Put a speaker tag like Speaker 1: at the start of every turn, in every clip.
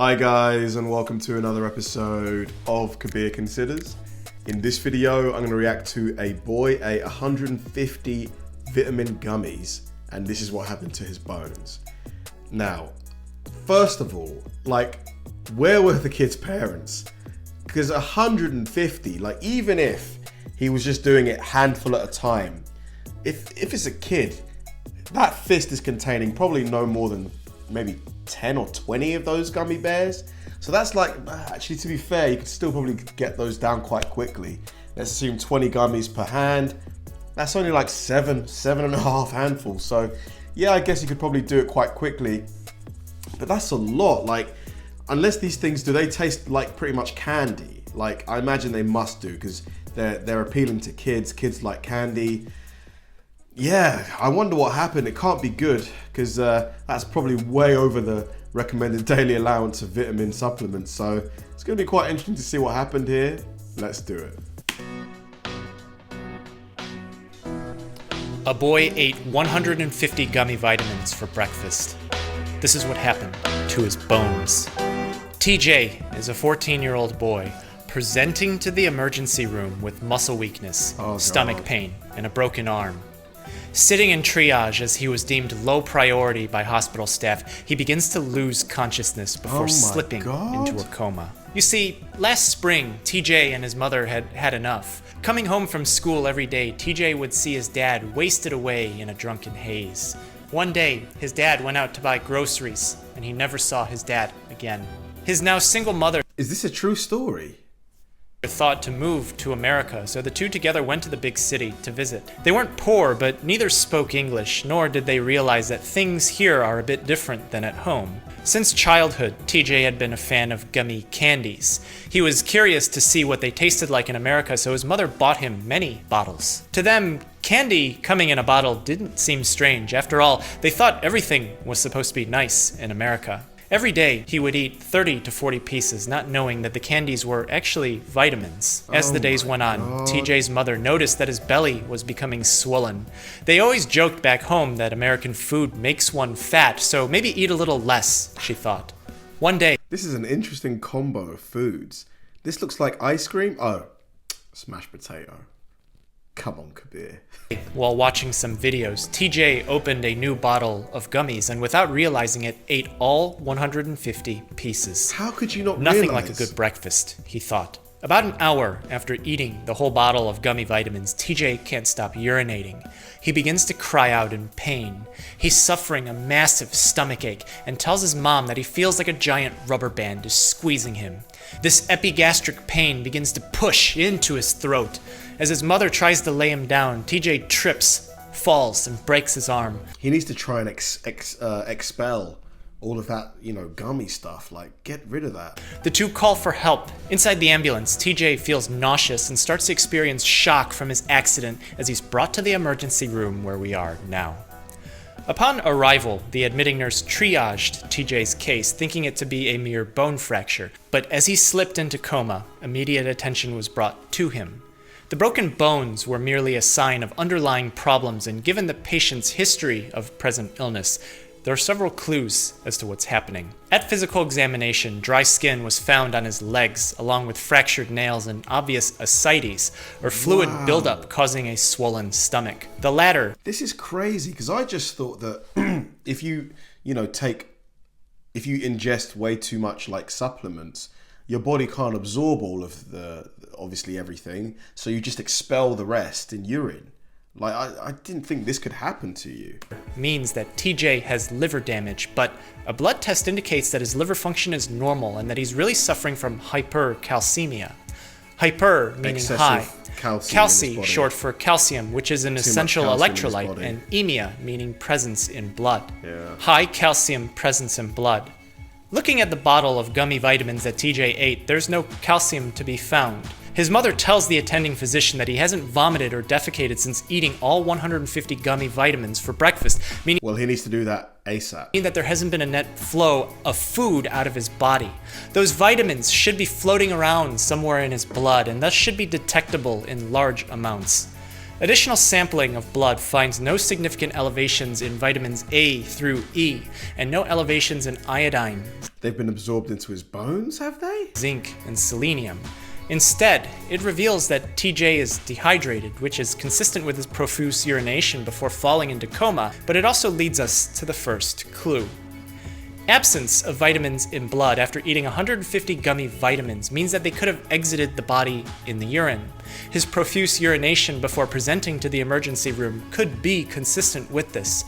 Speaker 1: Hi guys, and welcome to another episode of Kabir Considers. In this video, I'm going to react to a boy ate 150 vitamin gummies, and this is what happened to his bones. Now, first of all, where were the kid's parents? Because 150, even if he was just doing it handful at a time, if it's a kid, that fist is containing probably no more than maybe 10 or 20 of those gummy bears. So that's actually, to be fair, you could still probably get those down quite quickly. Let's assume 20 gummies per hand. That's only like seven and a half handfuls. So yeah, I guess you could probably do it quite quickly, but that's a lot. Unless these things, do they taste like pretty much candy? I imagine they must do, because they're appealing to kids. Kids like candy. Yeah, I wonder what happened. It can't be good, because that's probably way over the recommended daily allowance of vitamin supplements. So it's going to be quite interesting to see what happened here. Let's do it.
Speaker 2: A boy ate 150 gummy vitamins for breakfast. This is what happened to his bones. TJ is a 14-year-old boy presenting to the emergency room with muscle weakness, stomach pain, and a broken arm. Sitting in triage as he was deemed low priority by hospital staff, he begins to lose consciousness before slipping into a coma. You see, last spring, TJ and his mother had had enough. Coming home from school every day, TJ would see his dad wasted away in a drunken haze. One day, his dad went out to buy groceries, and he never saw his dad again. His now single mother
Speaker 1: Is this a true story?
Speaker 2: thought to move to America, so the two together went to the big city to visit. They weren't poor, but neither spoke English, nor did they realize that things here are a bit different than at home. Since childhood, TJ had been a fan of gummy candies. He was curious to see what they tasted like in America, so his mother bought him many bottles. To them, candy coming in a bottle didn't seem strange. After all, they thought everything was supposed to be nice in America. Every day, he would eat 30 to 40 pieces, not knowing that the candies were actually vitamins. As the days went on, TJ's mother noticed that his belly was becoming swollen. They always joked back home that American food makes one fat, so maybe eat a little less, she thought. One day,
Speaker 1: This is an interesting combo of foods. This looks like ice cream. Oh, smashed potato. Come on, Kabir.
Speaker 2: while watching some videos, TJ opened a new bottle of gummies and without realizing it, ate all 150 pieces.
Speaker 1: How could you not
Speaker 2: Nothing
Speaker 1: realize?
Speaker 2: like a good breakfast, he thought. About an hour after eating the whole bottle of gummy vitamins, TJ can't stop urinating. He begins to cry out in pain. He's suffering a massive stomachache and tells his mom that he feels like a giant rubber band is squeezing him. This epigastric pain begins to push into his throat. As his mother tries to lay him down, TJ trips, falls, and breaks his arm.
Speaker 1: He needs to try and expel all of that, gummy stuff. Get rid of that.
Speaker 2: The two call for help. Inside the ambulance, TJ feels nauseous and starts to experience shock from his accident as he's brought to the emergency room where we are now. Upon arrival, the admitting nurse triaged TJ's case, thinking it to be a mere bone fracture. But as he slipped into coma, immediate attention was brought to him. The broken bones were merely a sign of underlying problems, and given the patient's history of present illness, there are several clues as to what's happening. At physical examination, dry skin was found on his legs, along with fractured nails and obvious ascites, or fluid buildup causing a swollen stomach. The latter.
Speaker 1: This is crazy, because I just thought that if you ingest way too much supplements, your body can't absorb all of obviously everything, so you just expel the rest in urine. I didn't think this could happen to you.
Speaker 2: Means that TJ has liver damage, but a blood test indicates that his liver function is normal and that he's really suffering from hypercalcemia. Hyper meaning
Speaker 1: Excessive
Speaker 2: high.
Speaker 1: calcium,
Speaker 2: short for calcium, which is an essential
Speaker 1: calcium in his
Speaker 2: electrolyte,
Speaker 1: body.
Speaker 2: and emia meaning presence in blood.
Speaker 1: Yeah.
Speaker 2: High calcium presence in blood. Looking at the bottle of gummy vitamins that TJ ate, there's no calcium to be found. His mother tells the attending physician that he hasn't vomited or defecated since eating all 150 gummy vitamins for breakfast, meaning
Speaker 1: Well, he needs to do that ASAP.
Speaker 2: that there hasn't been a net flow of food out of his body. Those vitamins should be floating around somewhere in his blood and thus should be detectable in large amounts. Additional sampling of blood finds no significant elevations in vitamins A through E, and no elevations in iodine,
Speaker 1: They've been absorbed into his bones, have they?
Speaker 2: zinc, and selenium. Instead, it reveals that TJ is dehydrated, which is consistent with his profuse urination before falling into coma, but it also leads us to the first clue. Absence of vitamins in blood after eating 150 gummy vitamins means that they could have exited the body in the urine. His profuse urination before presenting to the emergency room could be consistent with this.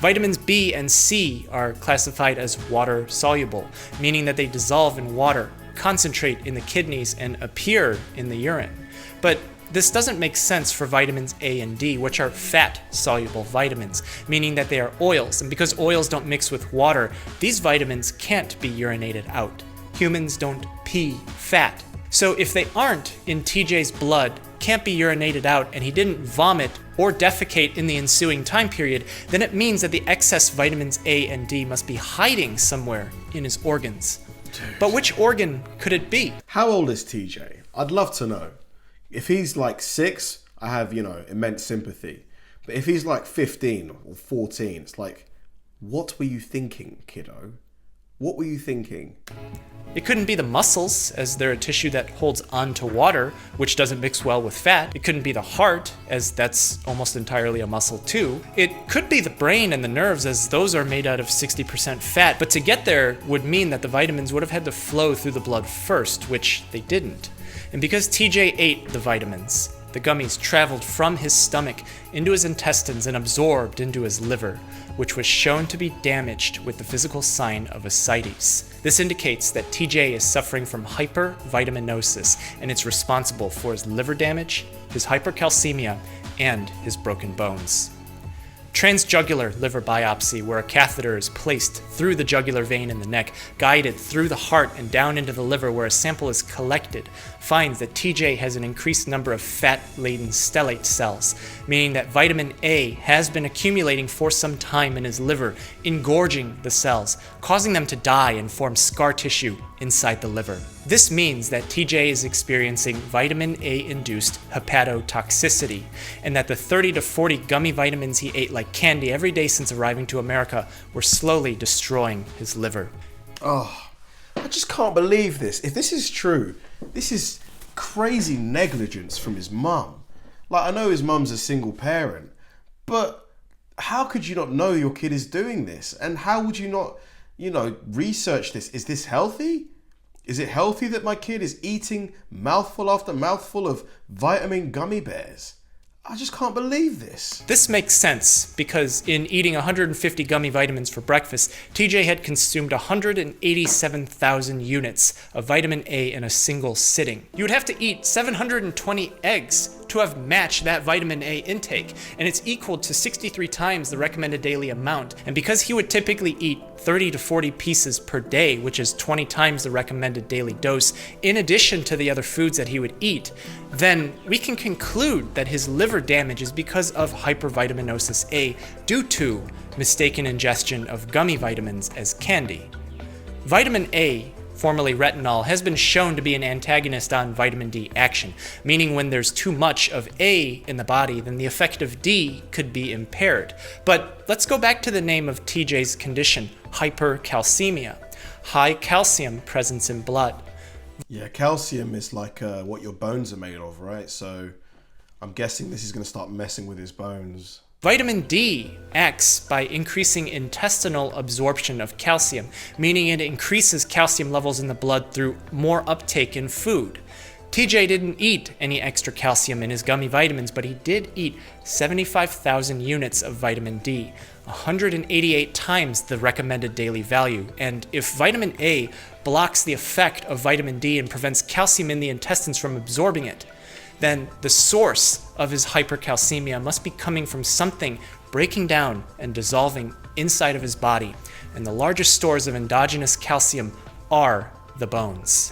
Speaker 2: Vitamins B and C are classified as water-soluble, meaning that they dissolve in water, concentrate in the kidneys, and appear in the urine. But this doesn't make sense for vitamins A and D, which are fat-soluble vitamins, meaning that they are oils, and because oils don't mix with water, these vitamins can't be urinated out. Humans don't pee fat. So if they aren't in TJ's blood, can't be urinated out, and he didn't vomit or defecate in the ensuing time period, then it means that the excess vitamins A and D must be hiding somewhere in his organs. But which organ could it be?
Speaker 1: How old is TJ? I'd love to know. If he's like 6, I have, immense sympathy. But if he's like 15 or 14, it's like, what were you thinking, kiddo? What were you thinking?
Speaker 2: It couldn't be the muscles, as they're a tissue that holds on to water, which doesn't mix well with fat. It couldn't be the heart, as that's almost entirely a muscle too. It could be the brain and the nerves, as those are made out of 60% fat. But to get there would mean that the vitamins would have had to flow through the blood first, which they didn't. And because TJ ate the vitamins, the gummies traveled from his stomach into his intestines and absorbed into his liver, which was shown to be damaged with the physical sign of ascites. This indicates that TJ is suffering from hypervitaminosis, and it's responsible for his liver damage, his hypercalcemia, and his broken bones. Transjugular liver biopsy, where a catheter is placed through the jugular vein in the neck, guided through the heart and down into the liver where a sample is collected, finds that TJ has an increased number of fat-laden stellate cells, meaning that vitamin A has been accumulating for some time in his liver, engorging the cells, causing them to die and form scar tissue inside the liver. This means that TJ is experiencing vitamin A-induced hepatotoxicity, and that the 30 to 40 gummy vitamins he ate like candy every day since arriving to America were slowly destroying his liver.
Speaker 1: Oh, I just can't believe this. If this is true, this is crazy negligence from his mum. Like, I know his mum's a single parent, but how could you not know your kid is doing this? And how would you not, research this? Is this healthy? Is it healthy that my kid is eating mouthful after mouthful of vitamin gummy bears? I just can't believe this.
Speaker 2: This makes sense because in eating 150 gummy vitamins for breakfast, TJ had consumed 187,000 units of vitamin A in a single sitting. You would have to eat 720 eggs to have matched that vitamin A intake, and it's equal to 63 times the recommended daily amount. And because he would typically eat 30 to 40 pieces per day, which is 20 times the recommended daily dose, in addition to the other foods that he would eat, then we can conclude that his liver damage is because of hypervitaminosis A due to mistaken ingestion of gummy vitamins as candy. Vitamin A, formerly retinol, has been shown to be an antagonist on vitamin D action, meaning when there's too much of A in the body, then the effect of D could be impaired. But let's go back to the name of TJ's condition, hypercalcemia, high calcium presence in blood.
Speaker 1: Yeah, calcium is like what your bones are made of, right? So I'm guessing this is going to start messing with his bones.
Speaker 2: Vitamin D acts by increasing intestinal absorption of calcium, meaning it increases calcium levels in the blood through more uptake in food. TJ didn't eat any extra calcium in his gummy vitamins, but he did eat 75,000 units of vitamin D, 188 times the recommended daily value. And if vitamin A blocks the effect of vitamin D and prevents calcium in the intestines from absorbing it, then the source of his hypercalcemia must be coming from something breaking down and dissolving inside of his body. And the largest stores of endogenous calcium are the bones.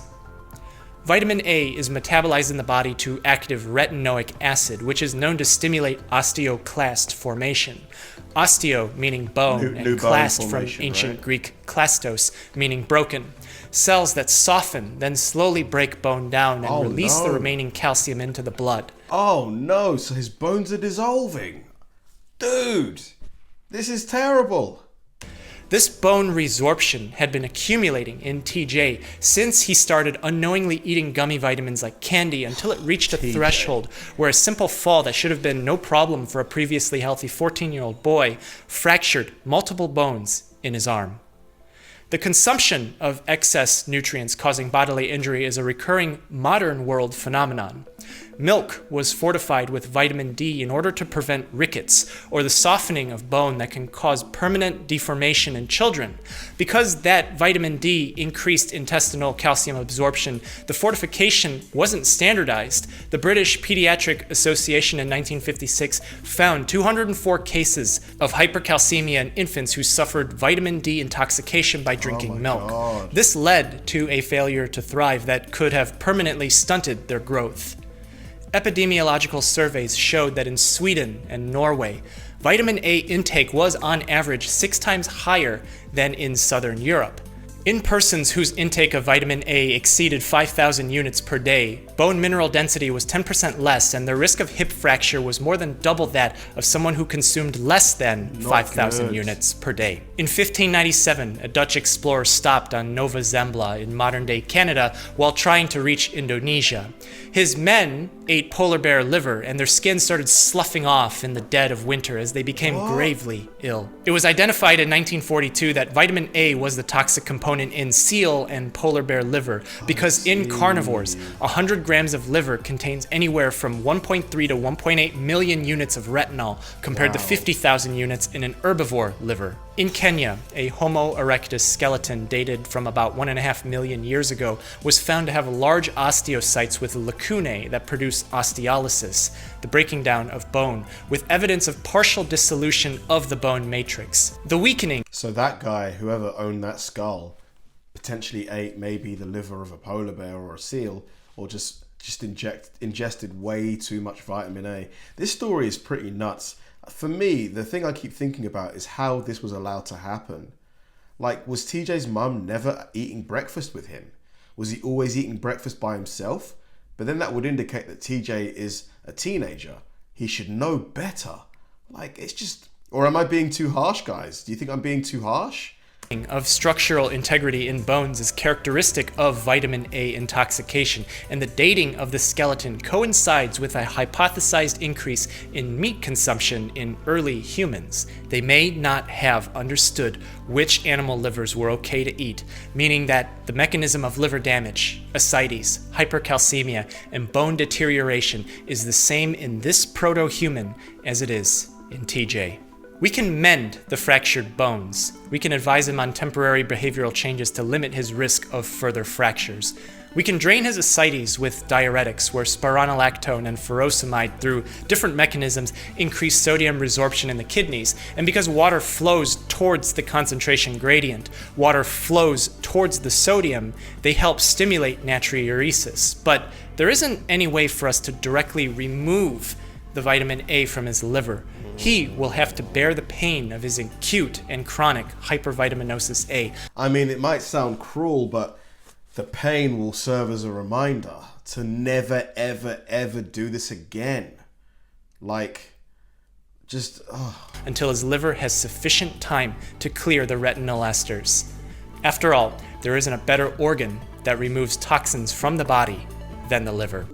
Speaker 2: Vitamin A is metabolized in the body to active retinoic acid, which is known to stimulate osteoclast formation. Osteo meaning bone, and clast from ancient
Speaker 1: right?
Speaker 2: Greek klastos meaning broken. Cells that soften, then slowly break bone down and release the remaining calcium into the blood.
Speaker 1: Oh no, so his bones are dissolving. Dude, this is terrible.
Speaker 2: This bone resorption had been accumulating in TJ since he started unknowingly eating gummy vitamins like candy until it reached a threshold where a simple fall that should have been no problem for a previously healthy 14-year-old boy fractured multiple bones in his arm. The consumption of excess nutrients causing bodily injury is a recurring modern world phenomenon. Milk was fortified with vitamin D in order to prevent rickets, or the softening of bone that can cause permanent deformation in children. Because that vitamin D increased intestinal calcium absorption, the fortification wasn't standardized. The British Pediatric Association in 1956 found 204 cases of hypercalcemia in infants who suffered vitamin D intoxication by drinking milk.
Speaker 1: God.
Speaker 2: This led to a failure to thrive that could have permanently stunted their growth. Epidemiological surveys showed that in Sweden and Norway, vitamin A intake was on average 6 times higher than in Southern Europe. In persons whose intake of vitamin A exceeded 5,000 units per day, bone mineral density was 10% less, and the risk of hip fracture was more than double that of someone who consumed less than 5,000 units per day. In 1597, a Dutch explorer stopped on Nova Zembla in modern-day Canada while trying to reach Indonesia. His men ate polar bear liver, and their skin started sloughing off in the dead of winter as they became gravely ill. It was identified in 1942 that vitamin A was the toxic component in seal and polar bear liver because in carnivores, 100 grams of liver contains anywhere from 1.3 to 1.8 million units of retinol compared to 50,000 units in an herbivore liver. In Kenya, a Homo erectus skeleton dated from about 1.5 million years ago was found to have large osteocytes with lacunae that produce osteolysis, the breaking down of bone, with evidence of partial dissolution of the bone matrix. The weakening.
Speaker 1: So that guy, whoever owned that skull, potentially ate maybe the liver of a polar bear or a seal, or just ingested way too much vitamin A. This story is pretty nuts. For me, the thing I keep thinking about is how this was allowed to happen. Like, was TJ's mum never eating breakfast with him? Was he always eating breakfast by himself? But then that would indicate that TJ is a teenager. He should know better. Like, it's just... Or am I being too harsh, guys? Do you think I'm being too harsh?
Speaker 2: Of structural integrity in bones is characteristic of vitamin A intoxication, and the dating of the skeleton coincides with a hypothesized increase in meat consumption in early humans. They may not have understood which animal livers were okay to eat, meaning that the mechanism of liver damage, ascites, hypercalcemia, and bone deterioration is the same in this proto-human as it is in TJ. We can mend the fractured bones. We can advise him on temporary behavioral changes to limit his risk of further fractures. We can drain his ascites with diuretics where spironolactone and furosemide through different mechanisms increase sodium resorption in the kidneys. And because water flows towards the concentration gradient, water flows towards the sodium, they help stimulate natriuresis. But there isn't any way for us to directly remove the vitamin A from his liver. He will have to bear the pain of his acute and chronic hypervitaminosis A.
Speaker 1: I mean, it might sound cruel, but the pain will serve as a reminder to never, ever, ever do this again. Like, just...
Speaker 2: Until his liver has sufficient time to clear the retinal esters. After all, there isn't a better organ that removes toxins from the body than the liver.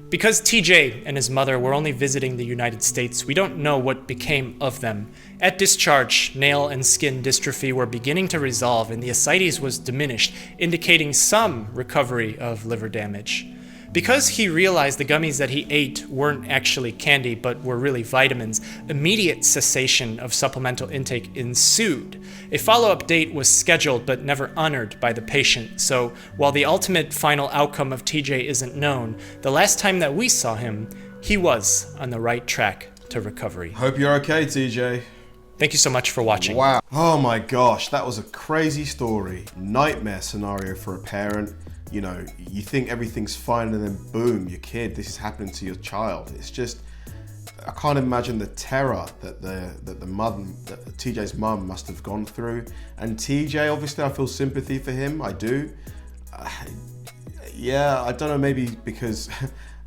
Speaker 2: Because TJ and his mother were only visiting the United States, we don't know what became of them. At discharge, nail and skin dystrophy were beginning to resolve and the ascites was diminished, indicating some recovery of liver damage. Because he realized the gummies that he ate weren't actually candy but were really vitamins, immediate cessation of supplemental intake ensued. A follow-up date was scheduled but never honored by the patient, so while the ultimate final outcome of TJ isn't known, the last time that we saw him, he was on the right track to recovery.
Speaker 1: Hope you're okay, TJ.
Speaker 2: Thank you so much for watching.
Speaker 1: Wow. Oh my gosh, that was a crazy story. Nightmare scenario for a parent. You know, you think everything's fine and then boom, your kid, this is happening to your child. It's just, I can't imagine the terror that TJ's mum must have gone through. And TJ, obviously I feel sympathy for him, I do. Yeah, I don't know, maybe because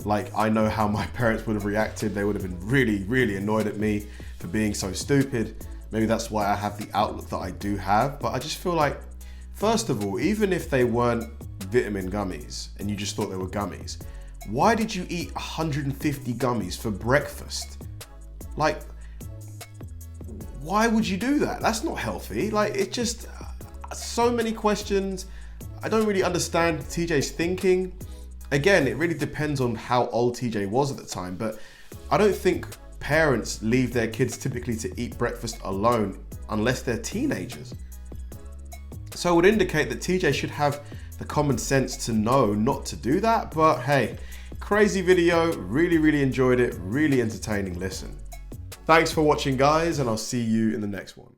Speaker 1: Like, I know how my parents would have reacted. They would have been really, really annoyed at me for being so stupid. Maybe that's why I have the outlook that I do have. But I just feel like, first of all, even if they weren't vitamin gummies and you just thought they were gummies, why did you eat 150 gummies for breakfast? Like, why would you do that? That's not healthy. Like, it's just so many questions. I don't really understand TJ's thinking. Again, it really depends on how old TJ was at the time, but I don't think parents leave their kids typically to eat breakfast alone unless they're teenagers. So it would indicate that TJ should have the common sense to know not to do that, but hey, crazy video, really, really enjoyed it, really entertaining listen. Thanks for watching, guys, and I'll see you in the next one.